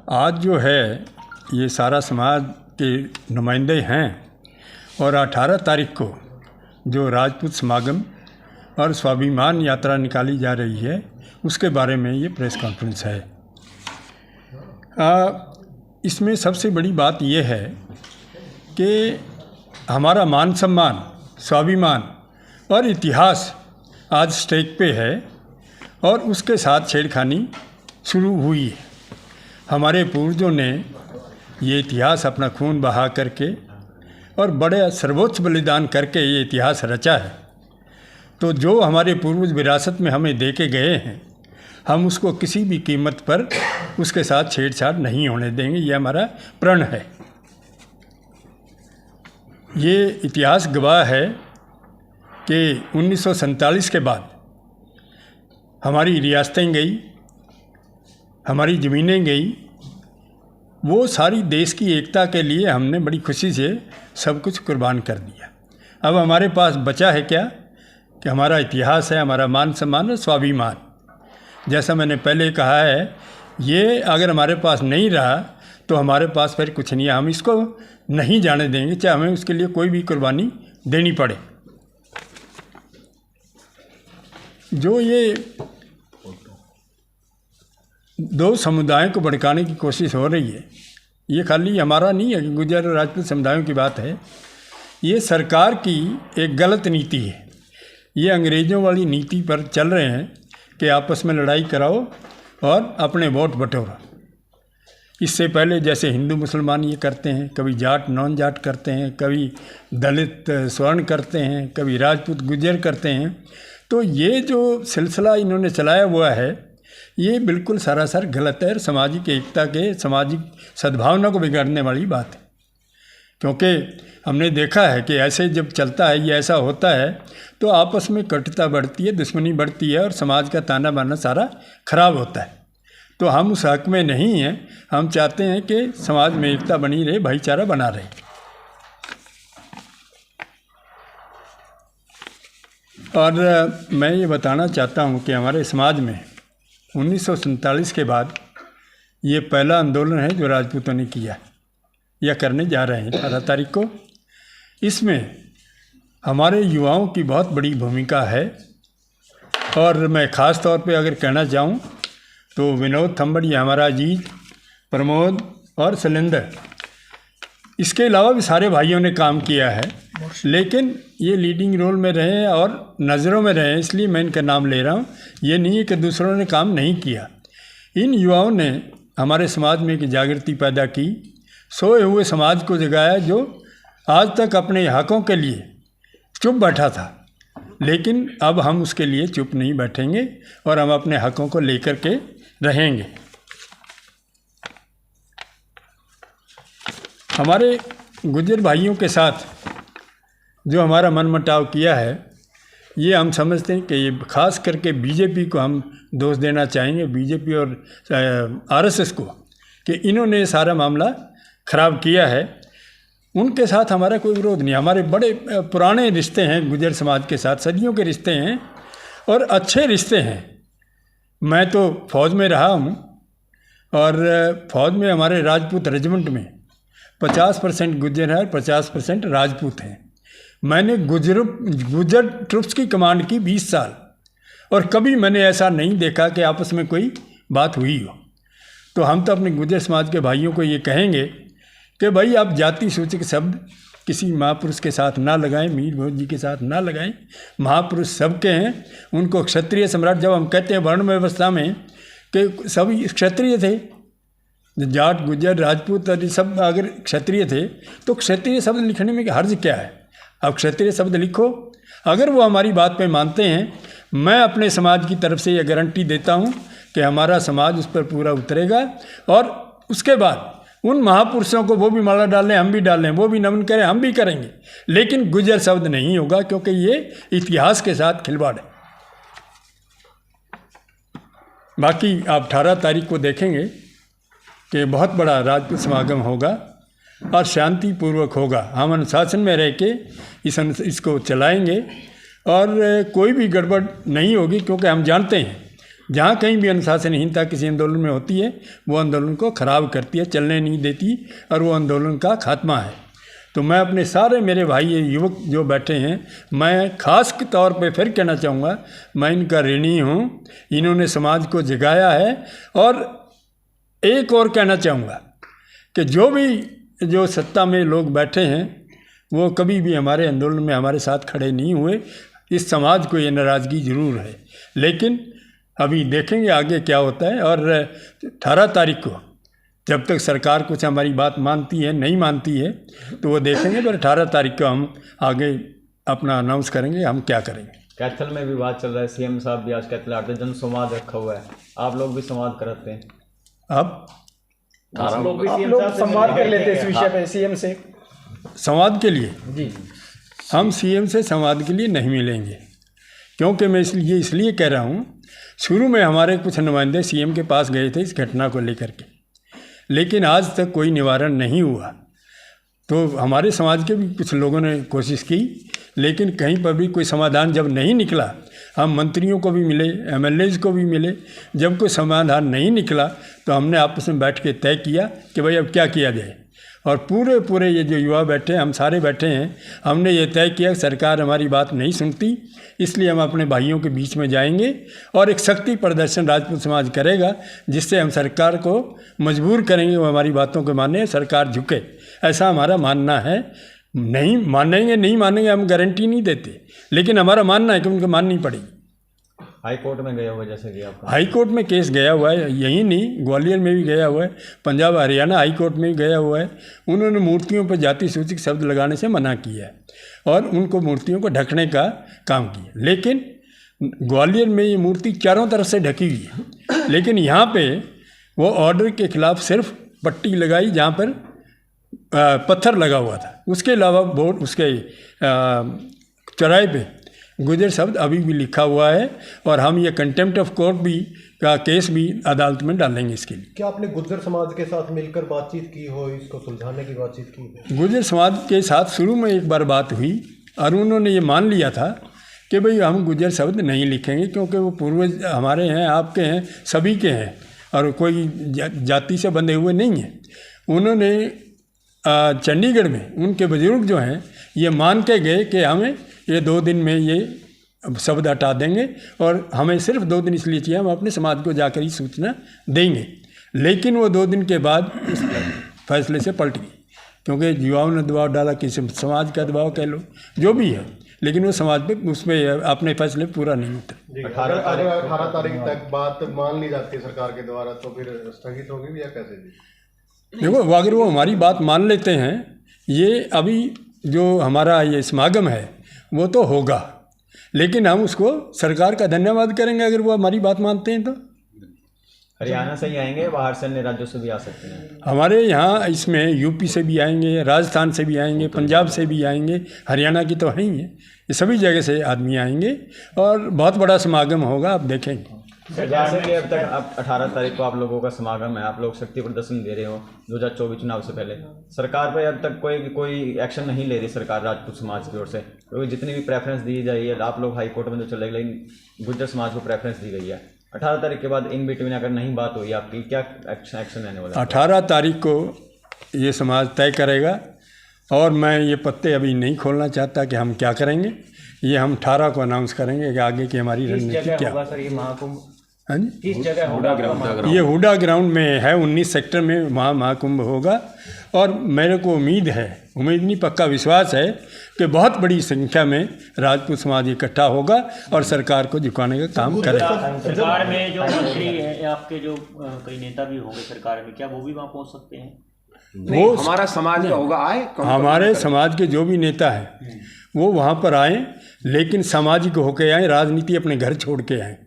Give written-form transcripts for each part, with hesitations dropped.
आज जो है ये सारा समाज के नुमाइंदे हैं और 18 तारीख को जो राजपूत समागम और स्वाभिमान यात्रा निकाली जा रही है उसके बारे में ये प्रेस कॉन्फ्रेंस है। इसमें सबसे बड़ी बात ये है कि हमारा मान सम्मान, स्वाभिमान और इतिहास आज स्टेक पे है और उसके साथ छेड़खानी शुरू हुई है। हमारे पूर्वजों ने ये इतिहास अपना खून बहा करके और बड़े सर्वोच्च बलिदान करके ये इतिहास रचा है। तो जो हमारे पूर्वज विरासत में हमें दे के गए हैं, हम उसको किसी भी कीमत पर उसके साथ छेड़छाड़ नहीं होने देंगे। ये हमारा प्रण है। ये इतिहास गवाह है कि 1947 के बाद हमारी रियासतें गई, हमारी ज़मीनें गई, वो सारी देश की एकता के लिए हमने बड़ी खुशी से सब कुछ कुर्बान कर दिया। अब हमारे पास बचा है क्या कि हमारा इतिहास है, हमारा मान सम्मान और स्वाभिमान। जैसा मैंने पहले कहा है, ये अगर हमारे पास नहीं रहा तो हमारे पास फिर कुछ नहीं है। हम इसको नहीं जाने देंगे, चाहे हमें उसके लिए कोई भी कुर्बानी देनी पड़े। जो ये दो समुदायों को भड़काने की कोशिश हो रही है, ये खाली हमारा नहीं है कि गुर्जर और राजपूत समुदायों की बात है। ये सरकार की एक गलत नीति है। ये अंग्रेज़ों वाली नीति पर चल रहे हैं कि आपस में लड़ाई कराओ और अपने वोट बटोरो। इससे पहले जैसे हिंदू मुसलमान ये करते हैं, कभी जाट नॉन जाट करते हैं, कभी दलित स्वर्ण करते हैं, कभी राजपूत गुर्जर करते हैं। तो ये जो सिलसिला इन्होंने चलाया हुआ है, ये बिल्कुल सरासर गलत है और सामाजिक एकता के, सामाजिक सद्भावना को बिगाड़ने वाली बात है। क्योंकि हमने देखा है कि ऐसे जब चलता है, ये ऐसा होता है तो आपस में कटुता बढ़ती है, दुश्मनी बढ़ती है और समाज का ताना बाना सारा खराब होता है। तो हम उस हक में नहीं हैं। हम चाहते हैं कि समाज में एकता बनी रहे, भाईचारा बना रहे। और मैं ये बताना चाहता हूँ कि हमारे समाज में 1947 के बाद ये पहला आंदोलन है जो राजपूतों ने किया या करने जा रहे हैं 18 तारीख को। इसमें हमारे युवाओं की बहुत बड़ी भूमिका है और मैं ख़ास तौर पे अगर कहना चाहूँ तो विनोद थंबड़, ये हमारा अजीज, प्रमोद और शैलेंद्र, इसके अलावा भी सारे भाइयों ने काम किया है, लेकिन ये लीडिंग रोल में रहे और नज़रों में रहे, इसलिए मैं इनका नाम ले रहा हूँ। ये नहीं है कि दूसरों ने काम नहीं किया। इन युवाओं ने हमारे समाज में एक जागृति पैदा की, सोए हुए समाज को जगाया जो आज तक अपने हकों के लिए चुप बैठा था। लेकिन अब हम उसके लिए चुप नहीं बैठेंगे और हम अपने हकों को लेकर के रहेंगे। हमारे गुर्जर भाइयों के साथ जो हमारा मनमुटाव किया है, ये हम समझते हैं कि ये खास करके बीजेपी को हम दोष देना चाहेंगे, बीजेपी और आरएसएस को, कि इन्होंने सारा मामला ख़राब किया है। उनके साथ हमारा कोई विरोध नहीं। हमारे बड़े पुराने रिश्ते हैं गुर्जर समाज के साथ, सदियों के रिश्ते हैं और अच्छे रिश्ते हैं। मैं तो फौज में रहा हूँ और फौज में हमारे राजपूत रेजिमेंट में 50% गुर्जर है और 50% राजपूत हैं। मैंने गुर्जर ट्रुप्स की कमांड की 20 साल और कभी मैंने ऐसा नहीं देखा कि आपस में कोई बात हुई हो। तो हम तो अपने गुर्जर समाज के भाइयों को ये कहेंगे कि भाई आप जाति सूचक शब्द किसी महापुरुष के साथ ना लगाएं, मीर भोज जी के साथ ना लगाएं। महापुरुष सबके हैं। उनको क्षत्रिय सम्राट, जब हम कहते हैं वर्ण व्यवस्था में कि सभी क्षत्रिय थे, जाट गुर्जर राजपूत आदि सब अगर क्षत्रिय थे तो क्षत्रिय शब्द लिखने में हर्ज क्या है? अब क्षत्रिय शब्द लिखो। अगर वो हमारी बात पे मानते हैं, मैं अपने समाज की तरफ से ये गारंटी देता हूँ कि हमारा समाज उस पर पूरा उतरेगा और उसके बाद उन महापुरुषों को वो भी माला डालें, हम भी डालें, वो भी नमन करें, हम भी करेंगे, लेकिन गुर्जर शब्द नहीं होगा, क्योंकि ये इतिहास के साथ खिलवाड़ है। बाकी आप 18 तारीख को देखेंगे कि बहुत बड़ा राजपूत समागम होगा और शांतिपूर्वक होगा। हम अनुशासन में रह के इसको चलाएंगे और कोई भी गड़बड़ नहीं होगी, क्योंकि हम जानते हैं जहाँ कहीं भी अनुशासनहीनता किसी आंदोलन में होती है वो आंदोलन को ख़राब करती है, चलने नहीं देती और वो आंदोलन का खात्मा है। तो मैं अपने सारे मेरे भाई युवक जो बैठे हैं, मैं ख़ास के तौर पे फिर कहना चाहूँगा, मैं इनका ऋणी हूँ, इन्होंने समाज को जगाया है। और एक और कहना चाहूँगा कि जो सत्ता में लोग बैठे हैं वो कभी भी हमारे आंदोलन में हमारे साथ खड़े नहीं हुए। इस समाज को ये नाराज़गी ज़रूर है, लेकिन अभी देखेंगे आगे क्या होता है। और 18 तारीख को जब तक सरकार कुछ हमारी बात मानती है नहीं मानती है तो वो देखेंगे, पर 18 तारीख को हम आगे अपना अनाउंस करेंगे हम क्या करेंगे। कैथल में विवाद चल रहा है, सीएम साहब भी आज कैथल आते, जन संवाद रखा हुआ है, आप लोग भी संवाद कराते हैं, आप लोग संवाद कर लेते हैं इस विषय पे सीएम से। संवाद के लिए जी हम सीएम से संवाद के लिए नहीं मिलेंगे, क्योंकि मैं इसलिए कह रहा हूँ, शुरू में हमारे कुछ नुमाइंदे सीएम के पास गए थे इस घटना को लेकर के, लेकिन आज तक कोई निवारण नहीं हुआ। तो हमारे समाज के भी कुछ लोगों ने कोशिश की, लेकिन कहीं पर भी कोई समाधान जब नहीं निकला, हम मंत्रियों को भी मिले, एमएलएज को भी मिले, जब कोई समाधान नहीं निकला तो हमने आपस में बैठ के तय किया कि भाई अब क्या किया जाए। और पूरे ये जो युवा बैठे हैं, हम सारे बैठे हैं, हमने ये तय किया सरकार हमारी बात नहीं सुनती, इसलिए हम अपने भाइयों के बीच में जाएंगे और एक शक्ति प्रदर्शन राजपूत समाज करेगा, जिससे हम सरकार को मजबूर करेंगे वो हमारी बातों को माने, सरकार झुके, ऐसा हमारा मानना है। नहीं मानेंगे हम गारंटी नहीं देते, लेकिन हमारा मानना है कि उनको माननी पड़ेगी। हाई कोर्ट में गया हुआ, जैसे कि आपका हाई कोर्ट में केस गया हुआ है, यही नहीं ग्वालियर में भी गया हुआ है, पंजाब हरियाणा हाई कोर्ट में भी गया हुआ है। उन्होंने मूर्तियों पर जाति सूचक शब्द लगाने से मना किया है और उनको मूर्तियों को ढकने का काम किया, लेकिन ग्वालियर में ये मूर्ति चारों तरफ से ढकी हुई है, लेकिन यहाँ पे वो ऑर्डर के खिलाफ सिर्फ पट्टी लगाई जहाँ पर पत्थर लगा हुआ था, उसके अलावा बोर्ड उसके चौराहे पे गुजर शब्द अभी भी लिखा हुआ है। और हम ये कंटेम्प्ट ऑफ कोर्ट भी का केस भी अदालत में डालेंगे इसके लिए। क्या आपने गुर्जर समाज के साथ मिलकर बातचीत की हो, इसको सुलझाने की बातचीत की? गुर्जर समाज के साथ शुरू में एक बार बात हुई और उन्होंने ये मान लिया था कि भाई हम गुर्जर शब्द नहीं लिखेंगे, क्योंकि वो पूर्वज हमारे हैं, आपके हैं, सभी के हैं और कोई जाति से बंधे हुए नहीं हैं। उन्होंने चंडीगढ़ में उनके बुजुर्ग जो हैं ये मान के गए कि हमें ये 2 दिन में ये शब्द हटा देंगे और हमें सिर्फ 2 दिन इसलिए चाहिए, हम अपने समाज को जाकर ही सूचना देंगे। लेकिन वो 2 दिन के बाद इस फैसले से पलट गई, क्योंकि युवाओं ने दबाव डाला, किसी समाज का दबाव कह लो जो भी है, लेकिन वो समाज पे उसमें अपने फैसले पूरा नहीं उतरे। 18 तारीख तक बात मान ली जाती है सरकार के द्वारा, तो फिर स्थगित होगी या कैसे जी? देखो, अगर वो हमारी बात मान लेते हैं, ये अभी जो हमारा ये समागम है वो तो होगा, लेकिन हम उसको सरकार का धन्यवाद करेंगे अगर वो हमारी बात मानते हैं। तो हरियाणा से ही आएंगे, बाहर से अन्य राज्यों से भी आ सकते हैं हमारे यहाँ, इसमें यूपी से भी आएंगे, राजस्थान से भी आएंगे, पंजाब से भी आएंगे, हरियाणा की तो है ही है, ये सभी जगह से आदमी आएंगे और बहुत बड़ा समागम होगा, आप देखेंगे। जैसे कि अब तक अब 18 तारीख को आप लोगों का समागम है, आप लोग शक्ति प्रदर्शन दे रहे हो 2024 चुनाव से पहले, सरकार पर अब तक कोई एक्शन नहीं ले रही सरकार राजपूत समाज की ओर से, क्योंकि जितनी भी प्रेफरेंस दी जाए है, आप लोग हाई कोर्ट में तो चले गए, लेकिन गुर्जर समाज को प्रेफरेंस दी गई है। 18 तारीख के बाद इन बिटवीन अगर नहीं बात हुई आपकी, क्या एक्शन लेने वाला? 18 तारीख को ये समाज तय करेगा और मैं ये पत्ते अभी नहीं खोलना चाहता कि हम क्या करेंगे, ये हम 18 को अनाउंस करेंगे कि आगे की हमारी रणनीति क्या होगा। सर ये महाकुंभ हाँ जी, किस जगह होगा? ये हुडा ग्राउंड में है, 19 सेक्टर में महाकुंभ होगा। और मेरे को उम्मीद नहीं पक्का विश्वास है कि बहुत बड़ी संख्या में राजपूत समाज इकट्ठा होगा और सरकार को झुकाने का काम करेगा। सरकार में जो मंत्री हैं आपके, जो कई नेता भी होंगे सरकार में, क्या वो भी वहाँ पहुँच सकते हैं? वो हमारा समाज का होगा, आए हमारे समाज के जो भी नेता हैं वो वहाँ पर आए, लेकिन सामाजिक होके आए, राजनीति अपने घर छोड़ के आए,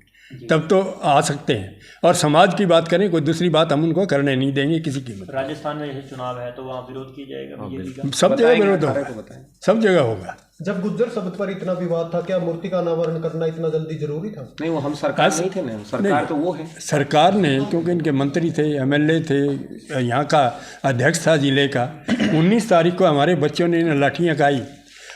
तब तो आ सकते हैं। और समाज की बात करें, कोई दूसरी बात हम उनको करने नहीं देंगे किसी कीमत। राजस्थान में जैसे चुनाव है तो वहाँ विरोध किया जाएगा बीजेपी का? सब जगह विरोध होगा, सब जगह होगा। जब गुर्जर शब्द पर इतना विवाद था, क्या मूर्ति का अनावरण करना इतना जल्दी जरूरी था? नहीं, वो हम सरकार नहीं थे ना, सरकार तो वो है। सरकार ने, क्योंकि इनके मंत्री थे, एमएलए थे, यहाँ का अध्यक्ष था जिले का, 19 तारीख को हमारे बच्चों ने लाठियाँ खाई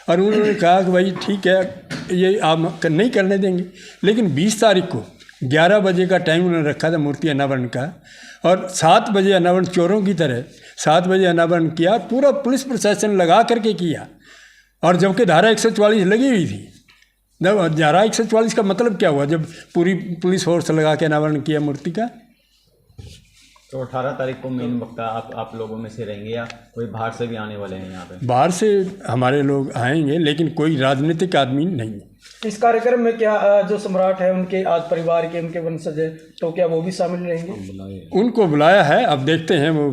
और उन्होंने कहा कि भाई ठीक है ये आप नहीं करने देंगे, लेकिन 20 तारीख को 11 बजे का टाइम उन्होंने रखा था मूर्ति अनावरण का, और 7 बजे अनावरण चोरों की तरह 7 बजे अनावरण किया, पूरा पुलिस प्रशासन लगा करके किया, और जबकि धारा 144 लगी हुई थी। धारा 144 का मतलब क्या हुआ जब पूरी पुलिस फोर्स लगा के अनावरण किया मूर्ति का? तो 18 तारीख को मेन वक्ता आप लोगों में से रहेंगे या कोई बाहर से भी आने वाले हैं यहाँ पे? बाहर से हमारे लोग आएंगे, लेकिन कोई राजनीतिक आदमी नहीं है। इस कार्यक्रम में क्या जो सम्राट है उनके आज परिवार के, उनके वंशज है, तो क्या वो भी शामिल रहेंगे? उनको बुलाया है, अब देखते हैं वो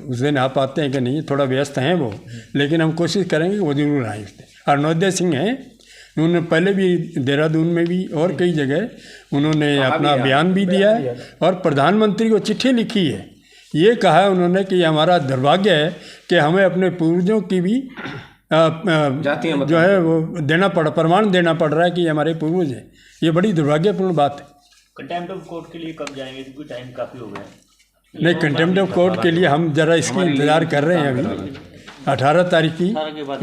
उस दिन आ पाते हैं कि नहीं, थोड़ा व्यस्त हैं वो, लेकिन हम कोशिश करेंगे कि वो जरूर आएँ। अरुणोदय सिंह हैं, उन्होंने पहले भी देहरादून में भी और कई जगह उन्होंने अपना बयान भी दिया है, और प्रधानमंत्री को चिट्ठी लिखी है। ये कहा है उन्होंने कि हमारा दुर्भाग्य है कि हमें अपने पूर्वजों की भी जो है वो प्रमाण देना पड़ रहा है कि हमारे पूर्वज हैं। ये बड़ी दुर्भाग्यपूर्ण बात है। कंटेम्प्ट ऑफ कोर्ट के लिए कब जाएंगे, क्योंकि टाइम काफ़ी हो गया है? नहीं, कंटेम्प्ट ऑफ कोर्ट के लिए हम जरा इसकी इंतज़ार कर रहे हैं अभी 18 तारीख की,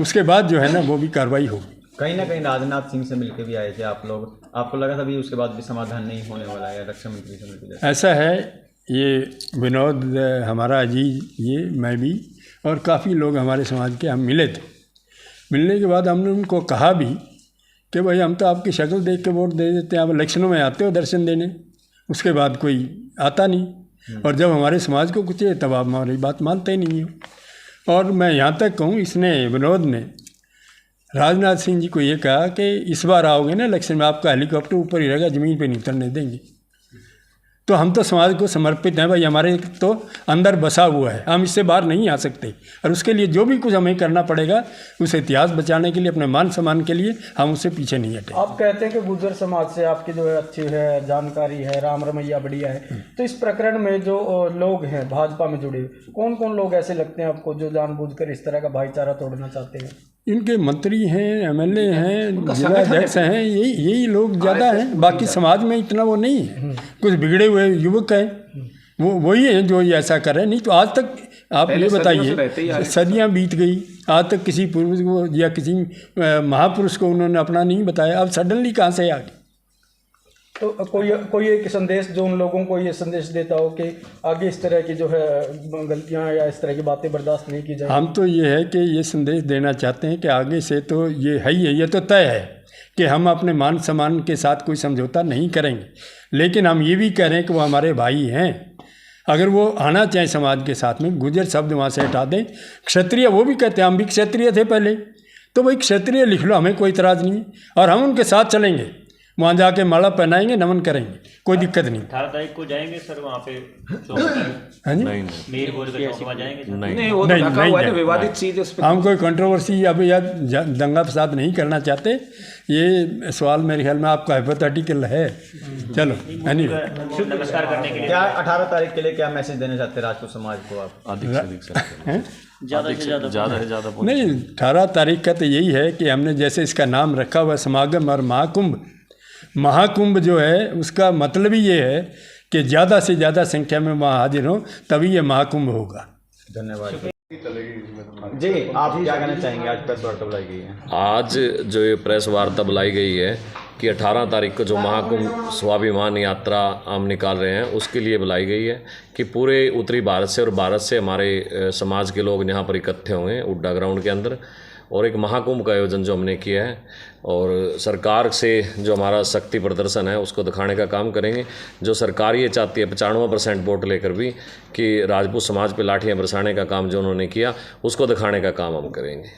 उसके बाद जो है ना वो भी कार्रवाई होगी। कहीं ना कहीं राजनाथ सिंह से मिलकर भी आए थे आप लोग, आपको लगा था भी उसके बाद भी समाधान नहीं होने वाला है रक्षा मंत्री से मिलकर? ऐसा है, ये विनोद हमारा अजीज, ये मैं भी और काफ़ी लोग हमारे समाज के हम मिले थे। मिलने के बाद हमने उनको कहा भी कि भाई हम तो आपकी शक्ल देख के वोट दे देते हैं, आप इलेक्शनों में आते हो दर्शन देने, उसके बाद कोई आता नहीं, और जब हमारे समाज को कुछ है तब आप हमारी बात मानते ही नहीं हो। और मैं यहाँ तक कहूँ, इसने विनोद ने राजनाथ सिंह जी को ये कहा कि इस बार आओगे ना इलेक्शन में, आपका हेलीकॉप्टर ऊपर ही रहेगा, ज़मीन पे नहीं उतरने देंगे। तो हम तो समाज को समर्पित हैं भाई, हमारे तो अंदर बसा हुआ है, हम इससे बाहर नहीं आ सकते, और उसके लिए जो भी कुछ हमें करना पड़ेगा, उस इतिहास बचाने के लिए, अपने मान सम्मान के लिए हम उससे पीछे नहीं हटें। आप कहते हैं कि गुर्जर समाज से आपकी जो है अच्छी है जानकारी है, राम रमैया बढ़िया है, तो इस प्रकरण में जो लोग हैं भाजपा में जुड़े, कौन कौन लोग ऐसे लगते हैं आपको जो जानबूझकर इस तरह का भाईचारा तोड़ना चाहते हैं? इनके मंत्री हैं, एमएलए हैं, जिला अध्यक्ष हैं, यही लोग ज़्यादा हैं, बाकी समाज में इतना वो नहीं है। कुछ बिगड़े हुए युवक हैं, वही हैं जो ये ऐसा कर रहे हैं। नहीं तो आज तक आप ये बताइए, सदियां बीत गई, आज तक किसी पूर्वज को या किसी महापुरुष को उन्होंने अपना नहीं बताया, अब सडनली कहाँ से आ गए? तो कोई एक संदेश जो उन लोगों को ये संदेश देता हो कि आगे इस तरह की जो है गलतियां या इस तरह की बातें बर्दाश्त नहीं की जाए? हम तो ये है कि ये संदेश देना चाहते हैं कि आगे से तो ये है ही है, ये तो तय है कि हम अपने मान सम्मान के साथ कोई समझौता नहीं करेंगे, लेकिन हम ये भी कह रहे हैं कि वो हमारे भाई हैं। अगर वो आना चाहें समाज के साथ में, गुर्जर शब्द वहाँ से हटा दें, क्षत्रिय, वो भी कहते हैं हम भी क्षत्रिय थे पहले, तो भाई क्षत्रिय लिख लो, हमें कोई इतराज़ नहीं है, और हम उनके साथ चलेंगे, वहाँ जाके माला पहनाएंगे, नमन करेंगे, कोई दिक्कत नहीं। 18 तारीख को जाएंगे सर वहाँ पे? नहीं, वो तो ढका हुआ है, विवादित चीज़ है उस पे। हम कोई कंट्रोवर्सी अब या दंगा फसाद नहीं करना चाहते। ये सवाल मेरे ख्याल में आपका हाइपोथेटिकल है। चलो, नमस्कार करने के लिए क्या 18 तारीख के लिए क्या मैसेज देना चाहते हैं राजपूत समाज को आप? ज़्यादा से ज़्यादा नहीं, 18 तारीख का तो यही है कि हमने जैसे इसका नाम रखा हुआ समागम और महाकुंभ जो है, उसका मतलब ही ये है कि ज़्यादा से ज़्यादा संख्या में वहाँ हाजिर हो, तभी ये महाकुंभ होगा। धन्यवाद जी। आप क्या कहना चाहेंगे? आज प्रेस वार्ता बुलाई गई है। आज जो ये प्रेस वार्ता बुलाई गई है कि 18 तारीख को जो महाकुंभ स्वाभिमान यात्रा हम निकाल रहे हैं, उसके लिए बुलाई गई है कि पूरे उत्तरी भारत से और भारत से हमारे समाज के लोग यहाँ पर इकट्ठे हुए हैं उड्डा ग्राउंड के अंदर, और एक महाकुंभ का आयोजन जो हमने किया है, और सरकार से जो हमारा शक्ति प्रदर्शन है उसको दिखाने का काम करेंगे। जो सरकार ये चाहती है 95% वोट लेकर भी कि राजपूत समाज पे लाठियाँ बरसाने का काम जो उन्होंने किया, उसको दिखाने का काम हम करेंगे।